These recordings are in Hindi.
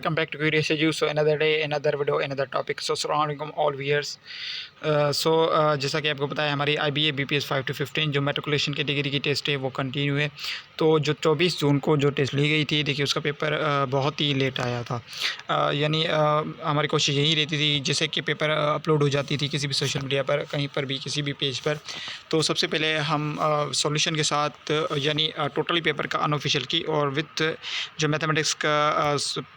welcome back to Curious Edu. So another day, another video, another topic. So assalamualaikum all viewers. जैसा कि आपको पता है हमारी IBA BPS 5 to 15 जो मेट्रिकुलेशन कैटेगरी की टेस्ट है वो कंटिन्यू है। तो जो 24 जून को जो टेस्ट ली गई थी, देखिए उसका पेपर बहुत ही लेट आया था। यानी हमारी कोशिश यही रहती थी जैसे कि पेपर अपलोड हो जाती थी किसी भी सोशल मीडिया पर, कहीं पर भी, किसी भी पेज पर, तो सबसे पहले हम सॉल्यूशन के साथ यानी टोटली पेपर का अनऑफिशियल की और विथ जो मैथमेटिक्स का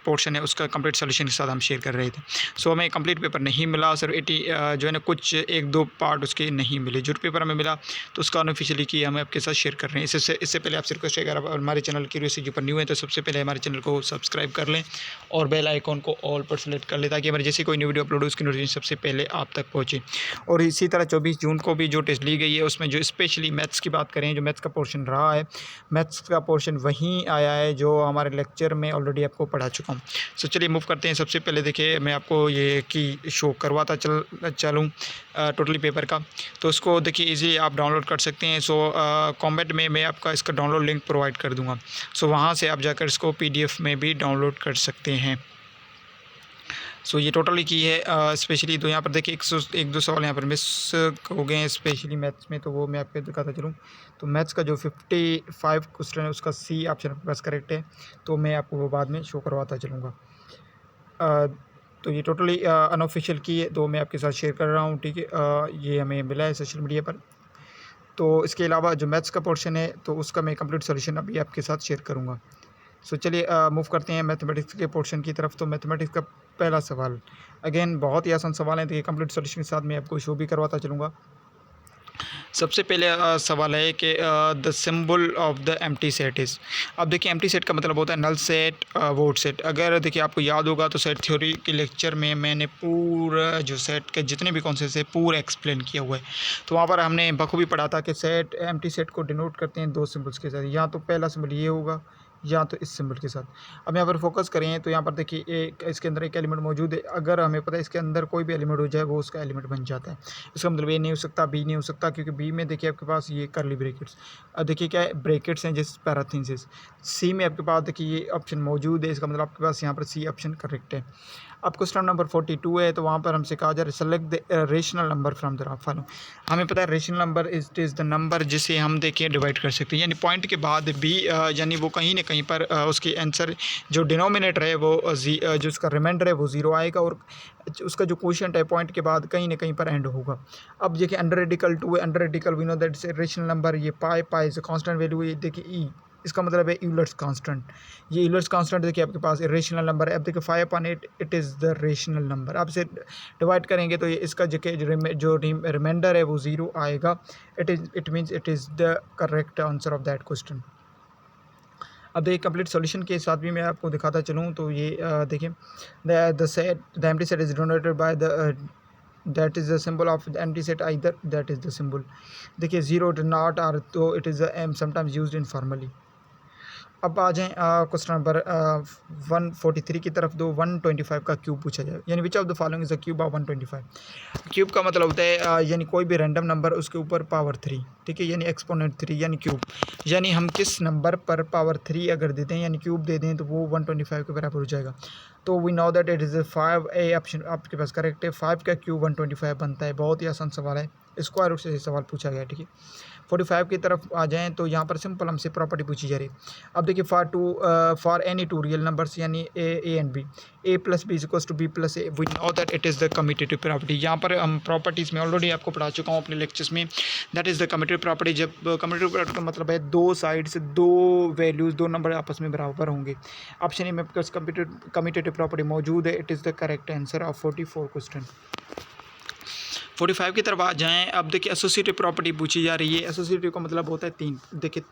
पोर्शन है उसका कंप्लीट सॉल्यूशन के साथ हम शेयर कर रहे थे। सो हमें कंप्लीट पेपर नहीं मिला, सिर्फ 80 जो है ना कुछ एक दो पार्ट उसके नहीं मिले। जो पेपर हमें मिला तो उसका अनऑफिशियली की हम आपके साथ शेयर कर रहे हैं। इससे पहले आपसे रिक्वेस्ट है, अगर आप हमारे चैनल क्यूरियस एडू पर न्यू है तो सबसे पहले हमारे चैनल को सब्सक्राइब कर लें और बेल आइकॉन को ऑल पर सेलेक्ट कर लें ताकि हमारे जैसे कोई न्यू वीडियो अपलोड हो उसकी नोटिफिकेशन सबसे पहले आप तक पहुँचे। और इसी तरह 24 जून को भी जो टेस्ट ली गई है उसमें जो स्पेशली मैथ्स की बात करें, जो मैथ्स का पोर्शन रहा है, मैथ्स का पोर्शन वहीं आया है जो हमारे लेक्चर में ऑलरेडी आपको पढ़ा चुका हूँ। सो चलिए मूव करते हैं। सबसे पहले देखिए मैं आपको ये की शो करवाता चलूँ टोटली पेपर का, तो उसको देखिए इजीली आप डाउनलोड कर सकते हैं। सो कमेंट में मैं आपका इसका डाउनलोड लिंक प्रोवाइड कर दूँगा। सो वहाँ से आप जाकर इसको PDF में भी डाउनलोड कर सकते हैं। सो ये टोटली की है स्पेशली। तो यहाँ पर देखिए एक दो सवाल यहाँ पर मिस हो गए हैं स्पेशली मैथ्स में, तो वो मैं आपको दिखाता चलूँ। तो मैथ्स का जो 55 क्वेश्चन है उसका C ऑप्शन आपके पास करेक्ट है, तो मैं आपको वो बाद में शो करवाता चलूँगा। तो ये टोटली अनऑफिशियल की है, तो मैं आपके साथ शेयर कर रहा हूँ, ठीक है। ये हमें मिला है सोशल मीडिया पर। तो इसके अलावा जो मैथ्स का पोर्शन है तो उसका मैं कंप्लीट सॉल्यूशन अभी आपके साथ शेयर करूँगा। सो चलिए मूव करते हैं मैथमेटिक्स के पोर्शन की तरफ। तो मैथमेटिक्स का पहला सवाल अगेन बहुत ही आसान सवाल है, तो ये कंप्लीट सॉल्यूशन के साथ मैं आपको शो भी करवाता चलूँगा। सबसे पहले सवाल है कि the symbol of the empty set is. अब देखिए एम्प्टी सेट का मतलब होता है नल सेट, वोड सेट। अगर देखिए आपको याद होगा तो सेट थ्योरी के लेक्चर में मैंने पूरा जो सेट के जितने भी कॉन्सेप्ट है पूरा एक्सप्लेन किया हुआ है। तो वहाँ पर हमने बखूबी पढ़ा था कि सेट एम्प्टी सेट को डिनोट करते हैं दो सिंबल्स के साथ, या तो पहला सिंबल ये होगा या तो इस सिंबल के साथ। अब यहाँ पर फोकस करें तो यहाँ पर देखिए एक इसके अंदर एक एलिमेंट मौजूद है। अगर हमें पता है इसके अंदर कोई भी एलिमेंट हो जाए वो उसका एलिमेंट बन जाता है। इसका मतलब ए नहीं हो सकता, बी नहीं हो सकता, क्योंकि बी में देखिए आपके पास ये करली ब्रैकेट्स, अब देखिए क्या है ब्रैकेट्स हैं जैसे पैराथेसिस। सी में आपके पास देखिए ये ऑप्शन मौजूद है, इसका मतलब आपके पास यहाँ पर C ऑप्शन करेक्ट है। अब क्वेश्चन नंबर 42 है, तो वहाँ पर हमसे कहा जा रहा है select the rational number from the following. हमें पता है rational number is the number जिसे हम देखिए डिवाइड कर सकते हैं, यानी पॉइंट के बाद भी यानी वो कहीं ना कहीं पर उसकी आंसर जो डिनोमिनेटर है वो जो उसका रिमाइंडर है वो 0 आएगा, और उसका जो क्वोशिएंट है पॉइंट के बाद कहीं ना कहीं पर एंड होगा। अब देखिए अंडर रेडिकल 2 है, under radical we know that is rational number. ये पाई इज कांस्टेंट वैल्यू है, देखिए ई इसका मतलब है यूलर्स कांस्टेंट। ये यूलर्स कांस्टेंट देखिए आपके पास रेशनल नंबर है। अब देखिए 5/8 it is the rational number. आप इसे डिवाइड करेंगे तो ये इसका जो रिमाइंडर है वो 0 आएगा। It means it is the correct answer of that question. अब देखिए कंप्लीट सॉल्यूशन के साथ भी मैं आपको दिखाता चलूँ। तो ये देखिए the empty set is denoted by the that is the symbol of the empty set, either that is the symbol। देखिए 0 not r, तो it is sometimes used informally। अब आ जाएँ क्वेश्चन नंबर 143 की तरफ। 125 का क्यूब पूछा जाए, यानी which of the following is the cube of 125। Cube का मतलब होता है यानी कोई भी रैंडम नंबर उसके ऊपर पावर 3, ठीक है, यानी एक्सपोनेंट 3 यानी क्यूब। यानी हम किस नंबर पर पावर 3 अगर देते हैं यानी क्यूब दे दें तो वो 125 के बराबर हो जाएगा। तो we know that it is 5A option आपके पास करेक्ट है। 5 का क्यूब 125 बनता है। बहुत ही आसान सवाल है, स्क्वायर रूट से सवाल पूछा गया, ठीक है। 45 की तरफ आ जाएँ तो यहाँ पर सिंपल हमसे प्रॉपर्टी पूछी जा रही है। अब देखिए for any two real numbers यानी A and B, a plus B equals to B plus A, we know that it is the commutative property. यहाँ पर हम प्रॉपर्टीज़ में ऑलरेडी आपको पढ़ा चुका हूँ अपने लेक्चर्स में, that is the commutative property. जब कम्यूटेटिव प्रॉपर्टी का मतलब है दो साइड से दो वैल्यूज़, दो नंबर आपस में बराबर होंगे। ऑप्शन ए में आपके पास कम्यूटेटिव प्रॉपर्टी मौजूद है। It is the correct answer of 44 question. 45 की तरफ आ जाएँ। अब देखिए एसोसिएटिव प्रॉपर्टी पूछी जा रही है। एसोसिएटिव का मतलब होता है तीन। देखिए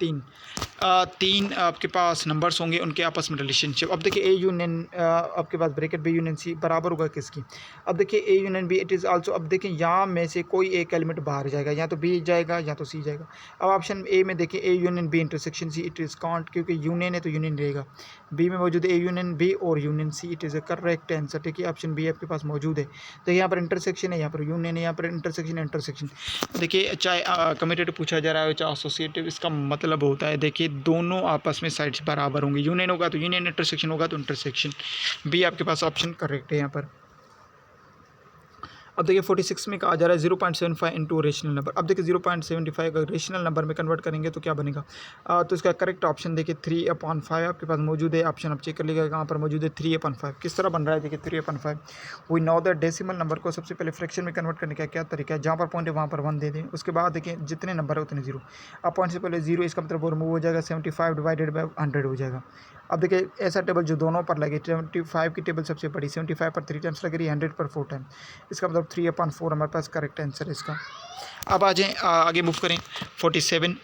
तीन आपके पास नंबर्स होंगे, उनके आपस में रिलेशनशिप। अब देखिए ए यूनियन आपके पास ब्रैकेट बी यूनियन सी बराबर होगा किसकी। अब देखिए A union B it is also. अब देखिए यहाँ में से कोई एक एलिमेंट बाहर जाएगा, या तो बी जाएगा या तो सी जाएगा। अब ऑप्शन ए में देखिए A union B intersection C, it is can't, क्योंकि यूनियन है तो यूनियन रहेगा। बी में मौजूद है ए यूनियन बी और union C, it is a correct answer, ठीक है। ऑप्शन बी आपके पास मौजूद है। तो यहाँ पर इंटरसेक्शन है, यहाँ पर यूनियन है, यहाँ पर इंटरसेक्शन। देखिए चाहे कम्यूटेटिव पूछा जा रहा है चाहे एसोसिएटिव, इसका मतलब होता है देखिए दोनों आपस में साइड्स बराबर होंगे। यूनियन होगा तो यूनियन, इंटरसेक्शन होगा तो इंटरसेक्शन। बी आपके पास ऑप्शन करेक्ट है यहाँ पर। अब देखिए 46 में कहा जा रहा है 0.75 इंटू रेशनल नंबर। अब देखिए 0.75 अगर रेशनल नंबर में कन्वर्ट करेंगे तो क्या बनेगा। तो इसका करेक्ट ऑप्शन देखिए 3/5 आपके पास मौजूद है। ऑप्शन आप चेक कर लीजिएगा कहाँ पर मौजूद है 3/5। किस तरह बन रहा है देखिए 3/5। We know the decimal number को सबसे पहले फ्रैक्शन में कन्वर्ट करने का क्या तरीका है। जहाँ पर पॉइंट है वहाँ पर 1 दे दें, उसके बाद देखिए जितने नंबर है उतने 0। अब पॉइंट से पहले 0, इसका मतलब वो रिमूव हो जाएगा, 75 डिवाइडेड बाई 100 हो जाएगा। अब देखिए ऐसा टेबल जो दोनों पर लगे, 75 की टेबल सबसे बड़ी, 75 पर 3 टाइम्स लग रही है, 100 पर 4 टाइम, इसका मतलब 3/4 हमारे पास करेक्ट आंसर है इसका। अब आ जाएँ आगे मूव करें 47।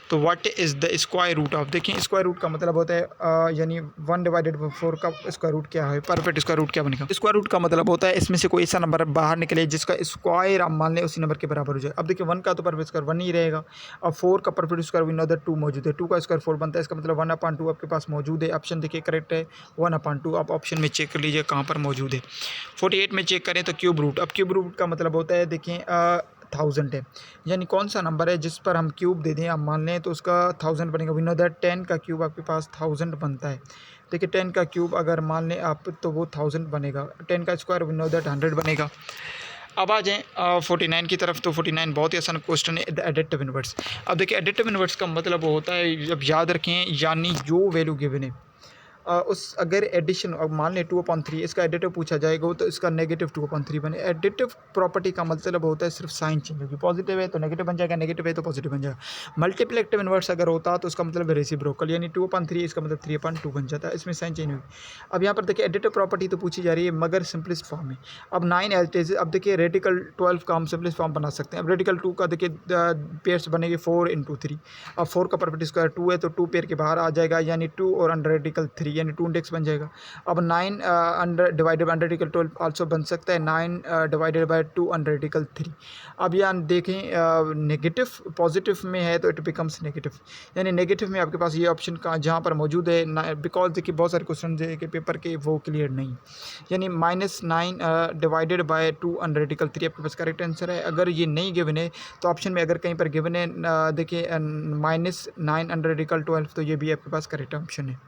तो what is the square root of, देखिए स्क्वायर रूट का मतलब होता है यानी 1 डिवाइडेड बाई 4 का स्क्वायर रूट क्या है, परफेक्ट स्क्वायर रूट क्या बनेगा। स्क्वायर रूट का मतलब होता है इसमें से कोई ऐसा नंबर बाहर निकले जिसका स्क्वायर आप मान लें उसी नंबर के बराबर हो जाए। अब देखिए 1 का तो परफेक्ट स्क्वायर 1 ही रहेगा। अब 4 का perfect square we know that 2 मौजूद है, 2 का स्क्वायर 4 बनता है, इसका मतलब 1/2 आपके पास मौजूद है। ऑप्शन देखिए करेक्ट है 1/2। आप ऑप्शन में चेक कर लीजिए कहाँ पर मौजूद है। 48 में चेक करें तो क्यूब रूट। अब क्यूब रूट का मतलब होता है देखिए 1000 है, यानी कौन सा नंबर है जिस पर हम क्यूब दे दें आप मान लें तो उसका 1000 बनेगा। वी नो दैट 10 का क्यूब आपके पास 1000 बनता है। देखिए 10 का क्यूब अगर मान लें आप तो वो 1000 बनेगा। 10 का स्क्वायर वी नो दैट 100 बनेगा। अब आ जाएँ 49 की तरफ। तो 49 बहुत ही आसान क्वेश्चन है, द एडिटिव इनवर्स। अब देखिए एडिटिव इनवर्स का मतलब होता है, जब याद रखें, यानी जो वैल्यू गिवन है उस अगर एडिशन अब मान लें 2/3 इसका एडिटिव पूछा जाएगा तो इसका नेगेटिव 2/3 बने। एडिटिव प्रॉपर्टी का मतलब होता है सिर्फ साइन चेंज होगी, पॉजिटिव है तो नेगेटिव बन जाएगा, नेगेटिव है तो पॉजिटिव बन जाएगा। मल्टीप्लिकेटिव इनवर्स अगर होता तो उसका मतलब रेसिप्रोकल, यानी 2/3 इसका मतलब 3/2 बन जाता है, इसमें साइन चेंज होगी। अब यहाँ पर देखिए एडिटिव प्रॉपर्टी तो पूछी जा रही है मगर सिंपलेस्ट फॉर्म में। अब 9 एज इट इज। अब देखिए रेडिकल 12 का हम सिंपलेस्ट फॉर्म बना सकते हैं। अब रेडिकल 2 का देखिए पेयर्स बनेंगे 4 × 3। अब 4 का परफेक्ट स्क्वायर 2 है तो 2 पेयर के बाहर आ जाएगा, यानी 2 और अंडर रेडिकल 3 यानी 2 इंडेक्स बन जाएगा। अब 9 under divided under radical 12 also बन सकता है 9 डिवाइडेड बाय 2 अंडर रेडिकल 3। अब यहाँ देखें नेगेटिव पॉजिटिव में है तो इट बिकम्स नेगेटिव, यानी नेगेटिव में आपके पास ये ऑप्शन का जहाँ पर मौजूद है। बिकॉज देखिए बहुत सारे क्वेश्चन है कि पेपर के वो क्लियर नहीं, यानी -9 डिवाइडेड बाय 2 अंडर रेडिकल 3 आपके पास करेक्ट आंसर है। अगर ये नहीं गिवन है तो ऑप्शन में अगर कहीं पर गिवन है देखिए -9 अंडर रेडिकल 12 तो ये भी आपके पास करेक्ट ऑप्शन है।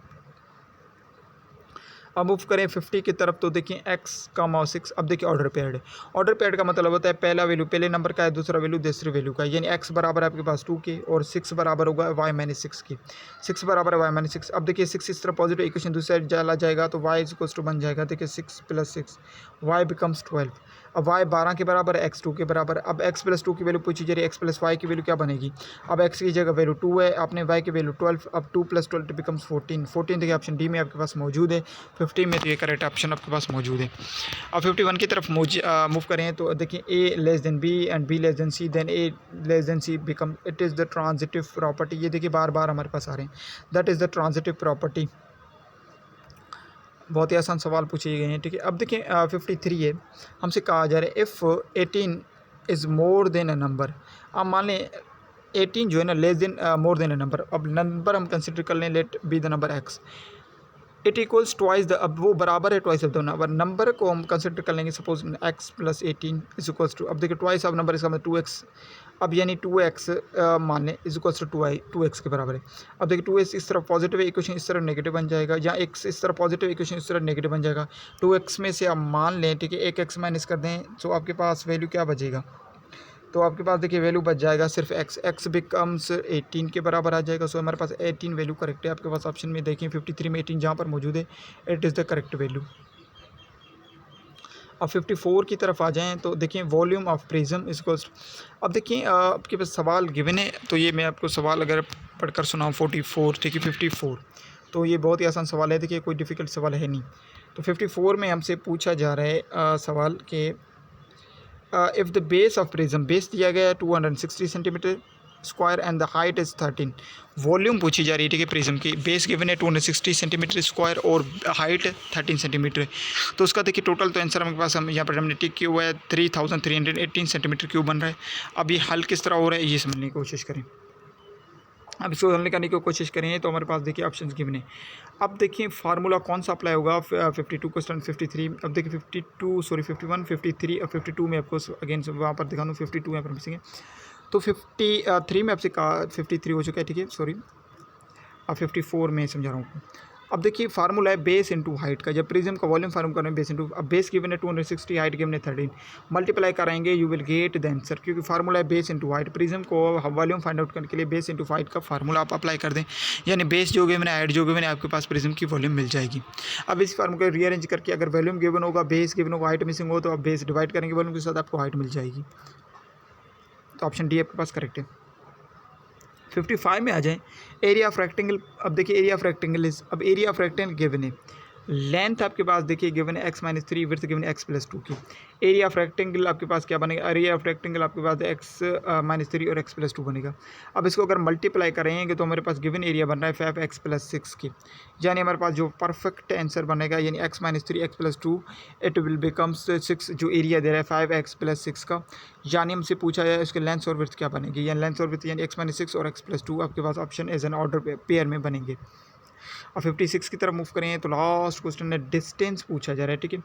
अब मूव करें 50 की तरफ। तो देखिए x, 6। अब देखिए ऑर्डर पेयर्ड है। ऑर्डर पेयर्ड का मतलब होता है पहला वैल्यू पहले नंबर का है, दूसरा वैल्यू दूसरे वैल्यू का है, यानी x बराबर है आपके पास 2 के और 6 बराबर होगा y-6 के। 6 बराबर है y-6। अब देखिए 6 इस तरह पॉजिटिव इक्वेशन दूसरी साइड चला जाएगा तो y = बन जाएगा देखिए 6 + 6 y becomes 12। अब y 12 के बराबर है, x 2 के बराबर। अब x + 2 की वैल्यू पूछी जा रही है, x + y की वैल्यू क्या बनेगी। अब x की जगह वैल्यू 2 है, आपने y की वैल्यू 12। अब 2 + 12 becomes 14। 14 देखिए ऑप्शन डी में आपके पास मौजूद है। 15 में तो ये करेक्ट ऑप्शन आपके पास मौजूद है। अब 51 की तरफ मूव करें तो देखिए a less than b and b less than c then a less than c become it is the transitive property. ये देखिए बार बार हमारे पास आ रहे हैं, that is the transitive property. बहुत ही आसान सवाल पूछे गए हैं, ठीक है। अब देखिए 53 है, हमसे कहा जा रहा है if 18 is more than a number. अब मान लें 18 जो है ना less than more than a number. अब नंबर हम कंसिडर कर लें, let be the number x। It equals twice the, अब वो बराबर है twice of the number. Number को हम कंसिडर कर लेंगे suppose x + 18 is equals to, अब देखिए ट्वाइस ऑफ नंबर इसका मतलब 2x। अब यानी 2x मान लें इज इक्वल्स टू 2x के बराबर है। अब देखिए 2x इस तरफ पॉजिटिव इक्वेशन इस तरफ नेगेटिव बन जाएगा, या x इस तरफ पॉजिटिव इक्वेशन इस तरफ नेगेटिव बन जाएगा। 2x में से आप मान लें, ठीक है, एक x माइनस कर दें तो आपके पास वैल्यू क्या बचेगा। तो आपके पास देखिए वैल्यू बच जाएगा सिर्फ x बिकम्स 18 के बराबर आ जाएगा। सो हमारे पास 18 वैल्यू करेक्ट है आपके पास। ऑप्शन में देखिए 53 में 18 जहाँ पर मौजूद है, it is the correct value. अब 54 की तरफ आ जाएं तो देखिए volume of prism is equals. अब देखिए आपके पास सवाल गिवन है तो ये मैं आपको सवाल अगर पढ़कर सुनाऊँ 44, ठीक है 54, तो ये बहुत ही आसान सवाल है, देखिए कोई डिफ़िकल्ट सवाल है नहीं। तो 54 में हमसे पूछा जा रहा है सवाल के if the base of prism, base दिया गया है 260 centimetre square and the height is 13। Volume पूछी जा रही है, ठीक है, प्रिज्म की। बेस गिवन है 260 सेंटीमीटर स्क्वायर और हाइट 13 सेंटीमीटर। तो उसका देखिए टोटल तो आंसर हमारे पास हम यहाँ पर हमने टिक किया हुआ है 3318 सेंटीमीटर क्यूब बन रहा है। अब ये हल किस तरह हो रहा है ये समझने की कोशिश करें। अब इसको हल करने की कोशिश करें तो हमारे पास देखिए ऑप्शंस गिवन है। अब देखिए फार्मूला कौन सा अप्लाई होगा 52 क्वेश्चन 53, अब देखिए 51 53 और 52 में आपको अगेन वहाँ पर दिखा दूँ 52 यहाँ पर मिसिंग है, तो 53 में आपसे कहा 53 हो चुका है, ठीक है सॉरी, अब 54 में समझा रहा हूँ। अब देखिए फार्मूला है बेस इंटू हाइट का, जब प्रिज्म का वॉल्यूम फार्म कर रहे हैं बेस इंटू, अब बेस गिवन है 260, हाइट गिवन है 13, मल्टीप्लाई कराएंगे you will get the answer, क्योंकि फार्मूला है बेस इंटू हाइट, प्रिज्म को वॉल्यूम फाइंड आउट करने के लिए बेस इंटू हाइट का फार्मूला आप अप्लाई कर दें, यानी बेस जो गिवन है हाइट जो गिवन है आपके पास प्रिज्म की वॉल्यूम मिल जाएगी। अब इस फार्मूला को रीअरेंज करके अगर वॉल्यूम गिवन होगा, बेस गिवन होगा, हाइट मिसिंग हो, तो आप बेस डिवाइड करेंगे वॉल्यूम के साथ, आपको हाइट मिल जाएगी। तो ऑप्शन डी आपके पास करेक्ट है। 55 में आ जाएं, एरिया ऑफ रेक्टेंगल। अब देखिए एरिया ऑफ रेक्टेंगल इज, अब एरिया ऑफ रेक्टेंगल गिवन है, लेंथ आपके पास देखिए गिवन है x-3, विड्थ गिवन है x+2 की, एरिया ऑफ रेक्टेंगल आपके पास क्या बनेगा, एरिया ऑफ रेक्टेंगल आपके पास x-3 और x+2 बनेगा। अब इसको अगर मल्टीप्लाई करेंगे तो हमारे पास गिवन एरिया बन रहा है 5x+6 की, यानी हमारे पास जो परफेक्ट आंसर बनेगा यानी x-3 x+2 it will becomes 6, जो एरिया दे रहा है 5x+6 का, यानी हमसे पूछा है इसके लेंथ और विड्थ क्या बनेगी, यानी लेंथ और विड्थ यानी x-6 और x+2 आपके पास option as an order pair में बनेंगे। अब 56 की तरफ मूव करें तो लास्ट क्वेश्चन है डिस्टेंस पूछा जा रहा है, ठीक है।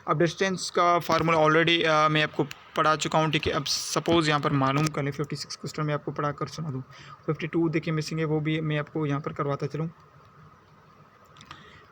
अब डिस्टेंस का फार्मूला ऑलरेडी मैं आपको पढ़ा चुका हूँ, ठीक है। अब सपोज़ यहाँ पर मालूम कर लें 56 क्वेश्चन मैं आपको पढ़ा कर सुना दूँ, 52 देखिए मिसिंग है, वो भी मैं आपको यहाँ पर करवाता चलूँ।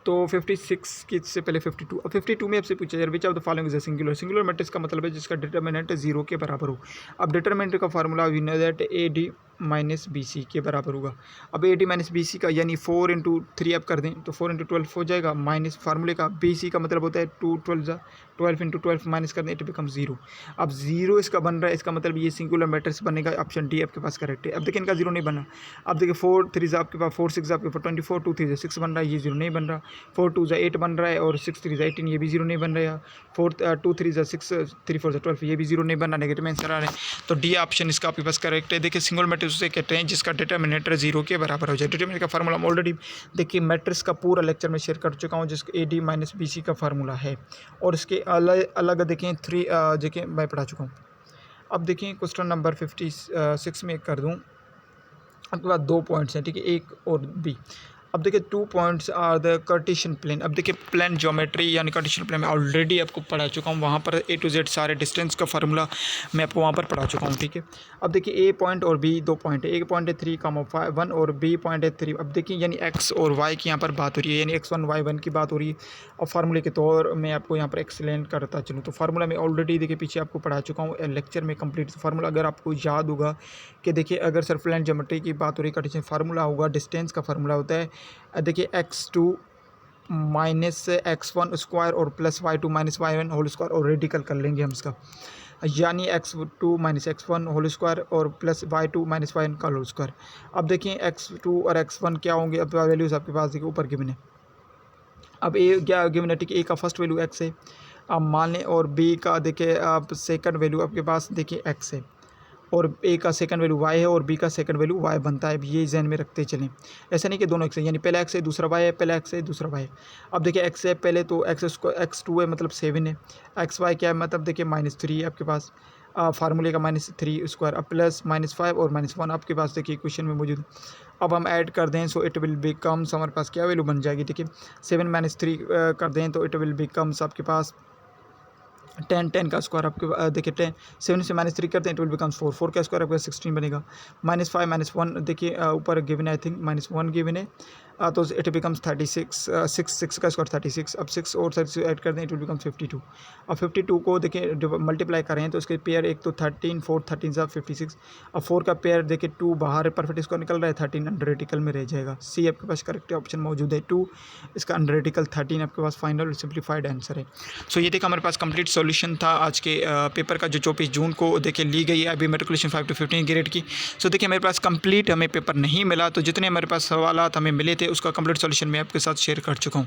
तो 56 की से पहले 52, अब 52 में आपसे पूछा जा रहा है which of the following is a singular, singular matrix का मतलब है जिसका डिटर्मिनेंट 0 के बराबर हो। अब डिटर्मिनेंट का formula we know that AD minus BC के बराबर होगा। अब AD माइनस BC का यानी 4 इंटू 3 आप कर दें तो 4 इंटू 12 हो जाएगा, माइनस फार्मूले का BC का मतलब होता है 12 इंटू 12 माइनस कर दें इट बिकम 0। अब 0 इसका बन रहा है, इसका मतलब ये सिंगुलर मैट्रिक्स बनेगा, ऑप्शन डी आपके पास करेक्ट है। अब देखिए इनका 0 नहीं बना, अब देखिए 4 3 आपके पास 4 6 आपके पास 24, 2 3 6 बन रहा है, ये 0 नहीं बन रहा, 4 2 8 बन रहा है और 6 3 18, ये भी 0 नहीं बन रहा है, 4 2 3 6 3 4 12, ये भी 0 नहीं बन रहा, नेगेटिव आंसर आ रहे हैं। तो डी ऑप्शन इसका आपके पास करेक्ट है। देखिए सिंगल मैट्रिक्स उसे कहते हैं जिसका डिटर्मिनेंट 0 के बराबर हो जाए। डिटर्मिनेंट का फार्मूला हम ऑलरेडी देखिए मैट्रिक्स का पूरा लेक्चर में शेयर कर चुका हूँ, जिसका AD माइनस BC का फार्मूला है, और इसके अलग देखें 3 देखिए मैं पढ़ा चुका हूँ। अब देखिए क्वेश्चन नंबर 56 में कर दूँ, आपके पास 2 पॉइंट्स हैं, ठीक है, एक और बी। अब देखिए 2 points are the Cartesian plane. अब देखिए प्लेन ज्योमेट्री यानी कार्टेशियन प्लेन में ऑलरेडी आपको पढ़ा चुका हूँ, वहाँ पर A to Z सारे डिस्टेंस का फार्मूला मैं आपको वहाँ पर पढ़ा चुका हूँ, ठीक है। अब देखिए A पॉइंट और B 2 पॉइंट है, एक पॉइंट है 3,1 और B पॉइंट है 3। अब देखिए यानी X और Y की यहाँ पर बात हो रही है, यानी X1 Y1 की बात हो रही है, और फार्मूले के तौर मैं आपको यहाँ पर एक्सप्लेन करता चलूँ। तो फार्मूला मैं ऑलरेडी देखिए पीछे आपको पढ़ा चुका हूँ लेक्चर में कंप्लीट फार्मूला। अगर आपको याद होगा कि देखिए अगर सर प्लेन ज्योमेट्री की बात हो रही है, कार्टेशियन फार्मूला होगा, डिस्टेंस का फार्मूला होता है देखिए x2 माइनस x1 स्क्वायर और plus y2 minus y1 whole square, और रेडिकल कर लेंगे हम इसका, यानी x2 minus x1 whole square और प्लस y2 माइनस y1 का होल स्क्वायर। अब देखिए x2 और x1 क्या होंगे, अब वैल्यूज़ आपके पास देखिए ऊपर गिवन है। अब ए क्या गिवन है, ठीक है, ए का फर्स्ट वैल्यू x है, अब मान लें, और बी का देखिए आप सेकंड वैल्यू आपके पास देखिए x है, और ए का सेकंड वैल्यू y है और बी का सेकंड वैल्यू y बनता है। ये जहन में रखते चलें, ऐसा नहीं कि दोनों x है, यानी पहला x है दूसरा y है, पहला x है दूसरा y है। अब देखिए x है पहले तो x2 है मतलब 7 है, xy क्या है मतलब देखिए -3 है आपके पास, फार्मूले का -3 स्क्वायर, अब प्लस -5 और -1 आपके पास देखिए क्वेश्चन में मौजूद। अब हम ऐड कर दें सो इट विल बिकम्स, हमारे पास क्या वैल्यू बन जाएगी, ठीक है 7 - 3 कर दें तो इट विल बिकम्स आपके पास 10 का स्क्वायर आपके देखिए 10 7 से -3 करते हैं इट विल बिकम्स 4 का स्क्वायर आपका 16 बनेगा, -5 -1 देखिए ऊपर गिवन है, आई थिंक -1 गिवन है, तो इट बिकम्स 36 6 का स्क्वायर 36, अब 6 और 36 ऐड कर दें इट विल बिकम्स 52। अब 52 को देखिए मल्टीप्लाई करें तो इसके पेयर एक तो 13 4 13 सा 56, अब 4 का पेयर देखिए 2 बाहर परफेक्ट स्क्वायर निकल रहा है, 13 अंडररेटिकल में रह जाएगा। सी आपके पास करेक्ट ऑप्शन मौजूद है 2, इसका अंडररेटिकल 13 आपके पास फाइनल सिंप्लीफाइड आंसर है। सो ये देखा हमारे पास कंप्लीट सॉल्यूशन था आज के पेपर का जो 24 जून को देखिए ली गई है अभी मेट्रिकुलेशन 5 to 15 ग्रेड की। सो देखिए मेरे पास कंप्लीट हमें पेपर नहीं मिला, तो जितने हमारे पास सवाल हमें मिले थे उसका कंप्लीट सॉल्यूशन मैं आपके साथ शेयर कर चुका हूँ।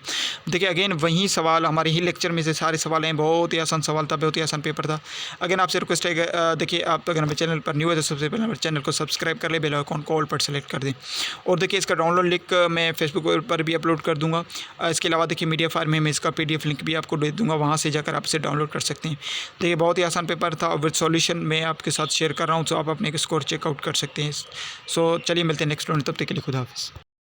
देखिए अगेन वही सवाल हमारे ही लेक्चर में से सारे सवाल हैं, बहुत ही आसान सवाल था, बहुत ही आसान पेपर था। अगेन आपसे रिक्वेस्ट है, देखिए आप अगर हमारे चैनल पर न्यू है तो सबसे पहले हमारे चैनल को सब्सक्राइब कर ले, बेल आइकन को ऑल पर सेलेक्ट कर दें। और देखिए इसका डाउनलोड लिंक मैं फेसबुक पर भी अपलोड कर दूँगा। इसके अलावा देखिए मीडिया फायर में मैं इसका PDF लिंक भी आपको दे दूँगा, वहाँ से जाकर आप इसे डाउनलोड कर सकते हैं। देखिए बहुत ही आसान पेपर था, विद सॉल्यूशन मैं आपके साथ शेयर कर रहा हूँ, तो आप अपने स्कोर चेकआउट कर सकते हैं। सो चलिए मिलते हैं नेक्स्ट वीडियो में, तब तक के लिए खुदा हाफिज़।